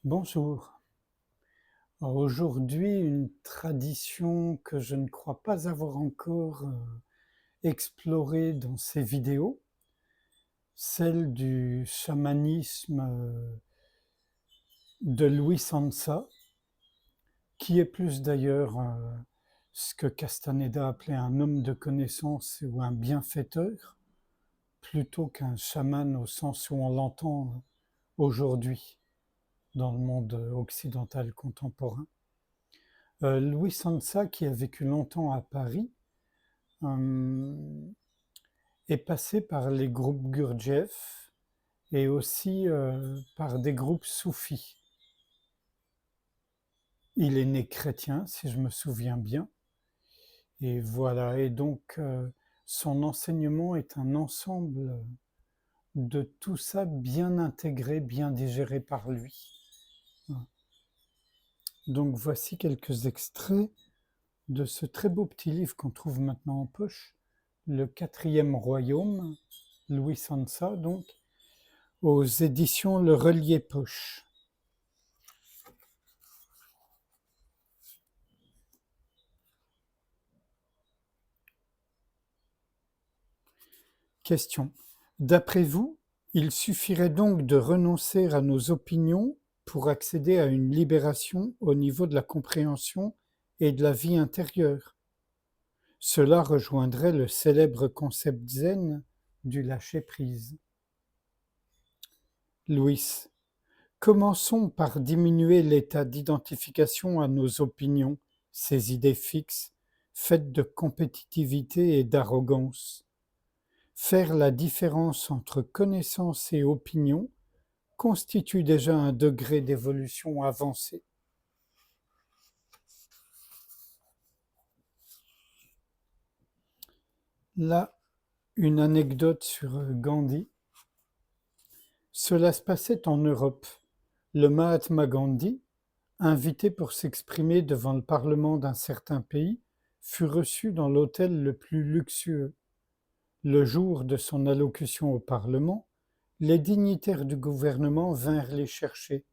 Bonjour. Alors aujourd'hui, une tradition que je ne crois pas avoir encore explorée dans ces vidéos, celle du chamanisme de Louis Sansa, qui est plus d'ailleurs ce que Castaneda appelait un homme de connaissance ou un bienfaiteur, plutôt qu'un chaman au sens où on l'entend aujourd'hui dans le monde occidental contemporain. Louis Sansa, qui a vécu longtemps à Paris, est passé par les groupes Gurdjieff et aussi par des groupes soufis. Il est né chrétien, si je me souviens bien. Et voilà, et donc son enseignement est un ensemble de tout ça bien intégré, bien digéré par lui. Donc voici quelques extraits de ce très beau petit livre qu'on trouve maintenant en poche, Le quatrième royaume, Louis Sansa, donc, aux éditions Le Relier Poche. Question. D'après vous, il suffirait donc de renoncer à nos opinions pour accéder à une libération au niveau de la compréhension et de la vie intérieure. Cela rejoindrait le célèbre concept zen du lâcher-prise. Louis. Commençons par diminuer l'état d'identification à nos opinions, ces idées fixes, faites de compétitivité et d'arrogance. Faire la différence entre connaissance et opinion constitue déjà un degré d'évolution avancé. Là, une anecdote sur Gandhi. Cela se passait en Europe. Le Mahatma Gandhi, invité pour s'exprimer devant le parlement d'un certain pays, fut reçu dans l'hôtel le plus luxueux. Le jour de son allocution au Parlement, les dignitaires du gouvernement vinrent les chercher.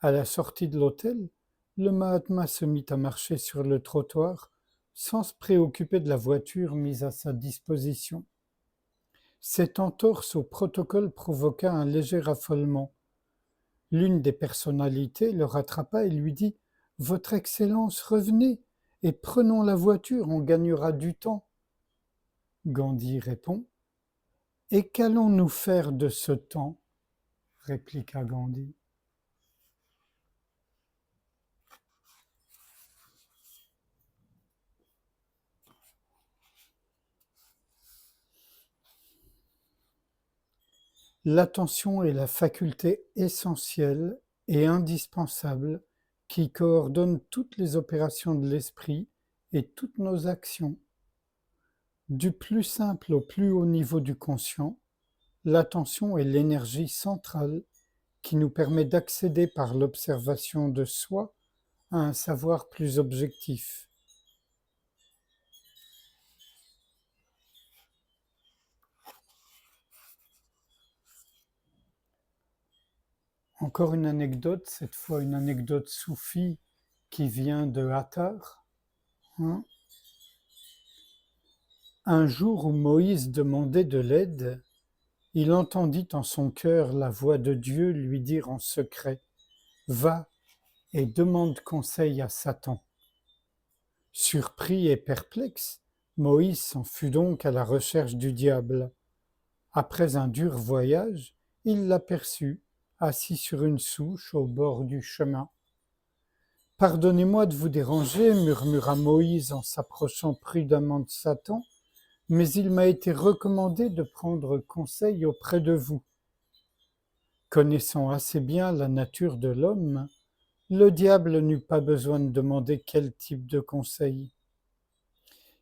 À la sortie de l'hôtel, le Mahatma se mit à marcher sur le trottoir sans se préoccuper de la voiture mise à sa disposition. Cette entorse au protocole provoqua un léger affolement. L'une des personnalités le rattrapa et lui dit « Votre Excellence, revenez et prenons la voiture, on gagnera du temps. » Gandhi répond « Et qu'allons-nous faire de ce temps ?» répliqua Gandhi. L'attention est la faculté essentielle et indispensable qui coordonne toutes les opérations de l'esprit et toutes nos actions. Du plus simple au plus haut niveau du conscient, l'attention est l'énergie centrale qui nous permet d'accéder par l'observation de soi à un savoir plus objectif. Encore une anecdote, cette fois une anecdote soufie qui vient de Attar. Un jour où Moïse demandait de l'aide, il entendit en son cœur la voix de Dieu lui dire en secret « Va et demande conseil à Satan. » Surpris et perplexe, Moïse s'en fut donc à la recherche du diable. Après un dur voyage, il l'aperçut, assis sur une souche au bord du chemin. « Pardonnez-moi de vous déranger, murmura Moïse en s'approchant prudemment de Satan, mais il m'a été recommandé de prendre conseil auprès de vous. » Connaissant assez bien la nature de l'homme, le diable n'eut pas besoin de demander quel type de conseil.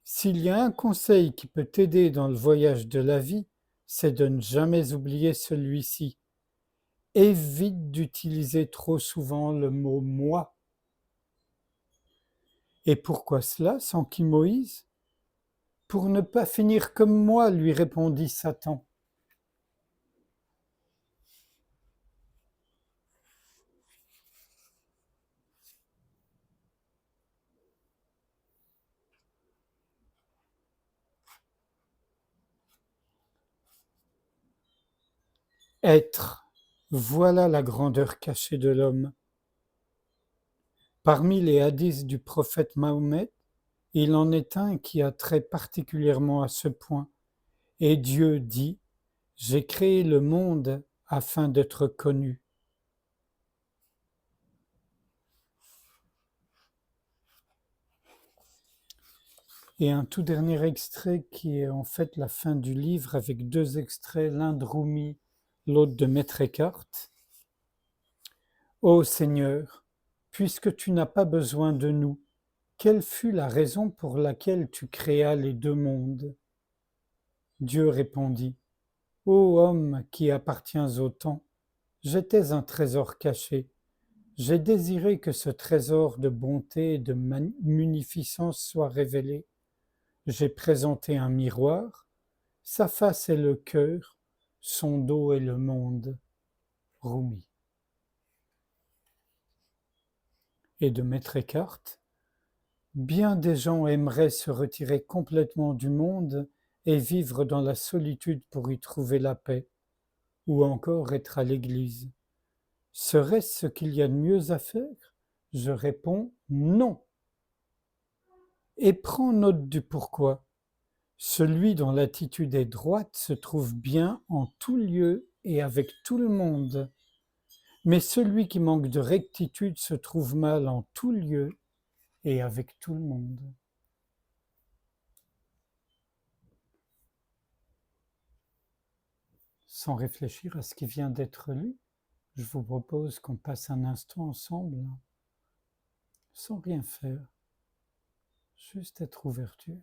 S'il y a un conseil qui peut t'aider dans le voyage de la vie, c'est de ne jamais oublier celui-ci. Évite d'utiliser trop souvent le mot « moi ». Et pourquoi cela, s'enquit Moïse ? Pour ne pas finir comme moi, lui répondit Satan. Être, voilà la grandeur cachée de l'homme. Parmi les hadiths du prophète Mahomet, il en est un qui a trait particulièrement à ce point. Et Dieu dit, j'ai créé le monde afin d'être connu. Et un tout dernier extrait qui est en fait la fin du livre avec deux extraits, l'un de Rumi, l'autre de Maître Eckhart. Ô Seigneur, puisque tu n'as pas besoin de nous, quelle fut la raison pour laquelle tu créas les deux mondes? Dieu répondit, ô homme qui appartiens au temps, j'étais un trésor caché. J'ai désiré que ce trésor de bonté et de munificence soit révélé. J'ai présenté un miroir, sa face est le cœur, son dos est le monde. Rumi. Et de Maître Eckhart, bien des gens aimeraient se retirer complètement du monde et vivre dans la solitude pour y trouver la paix, ou encore être à l'église. Serait-ce ce qu'il y a de mieux à faire? Je réponds non. Et prends note du pourquoi. Celui dont l'attitude est droite se trouve bien en tout lieu et avec tout le monde. Mais celui qui manque de rectitude se trouve mal en tout lieu et avec tout le monde. Sans réfléchir à ce qui vient d'être lu, je vous propose qu'on passe un instant ensemble, sans rien faire, juste être ouverture.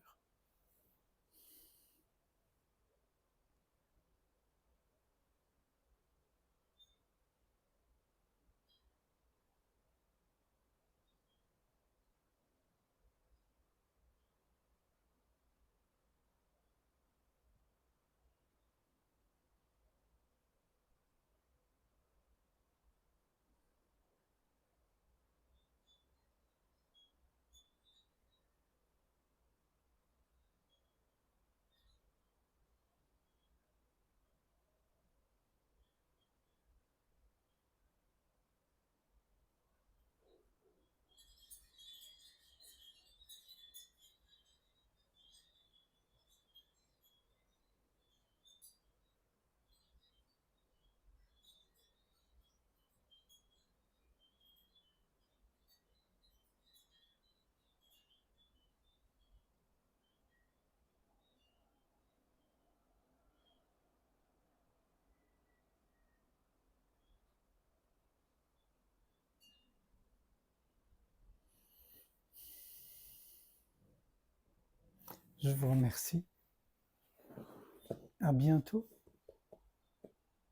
Je vous remercie. À bientôt.